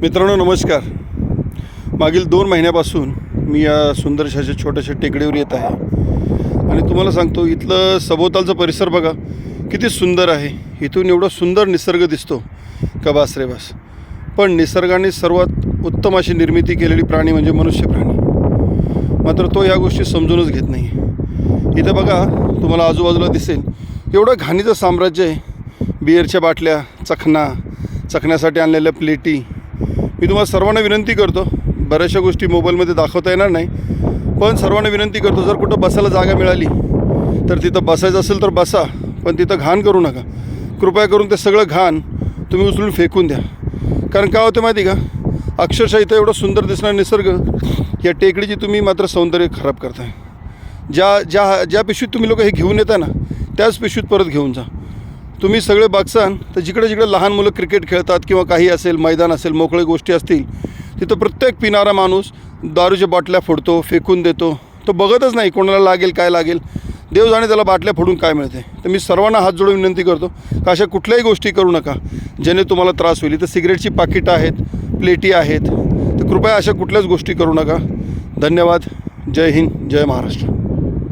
मित्रांनो नमस्कार. मागील 2 महिन्यापासून मी या सुंदरशा छोट्याशा टेकडीवर येत आहे आणि तुम्हाला सांगतो इथलं सभोवतालचा परिसर बघा किती सुंदर आहे. इथून एवढा सुंदर निसर्ग दिसतो का बास रे बास. पण निसर्गाने सर्वात उत्तम अशी निर्मिती केलेली प्राणी म्हणजे मनुष्य प्राणी. मात्र तो ह्या गोष्टी समजूनच घेत नाही. इथं बघा तुम्हाला आजूबाजूला दिसेल एवढं घाणीचं साम्राज्य आहे. बिअरच्या बाटल्या, चखण्यासाठी आणलेल्या प्लेटी. मी तुम्हाला सर्वांना विनंती करतो, बऱ्याचशा गोष्टी मोबाईलमध्ये दाखवता येणार नाही, पण सर्वांना विनंती करतो जर कुठं बसायला जागा मिळाली तर तिथं बसायचं असेल तर बसा, पण तिथं घाण करू नका. कृपया करून ते सगळं घाण तुम्ही उचलून फेकून द्या. कारण काय होतं माहिती का, अक्षरशः इथं एवढं सुंदर दिसणारा निसर्ग या टेकडीची तुम्ही मात्र सौंदर्य खराब करताय. ज्या पिशवीत तुम्ही लोक हे घेऊन येता ना त्याच पिशवीत परत घेऊन जा. तुम्ही सगळे बघसान तर जिकडे जिकडे लहान मुलं क्रिकेट खेळतात किंवा काही असेल, मैदान असेल, मोकळे गोष्टी असतील, तिथं प्रत्येक पिणारा माणूस दारूच्या बाटल्या फोडतो, फेकून देतो. तो बघतच नाही कोणाला लागेल काय लागेल. देव जाणे त्याला बाटल्या फोडून काय मिळते. तर मी सर्वांना हात जोडून विनंती करतो का अशा कुठल्याही गोष्टी करू नका ज्याने तुम्हाला त्रास होईल. तर सिगरेटची पाकिटं आहेत, प्लेटी आहेत, तर कृपया अशा कुठल्याच गोष्टी करू नका. धन्यवाद. जय हिंद, जय महाराष्ट्र.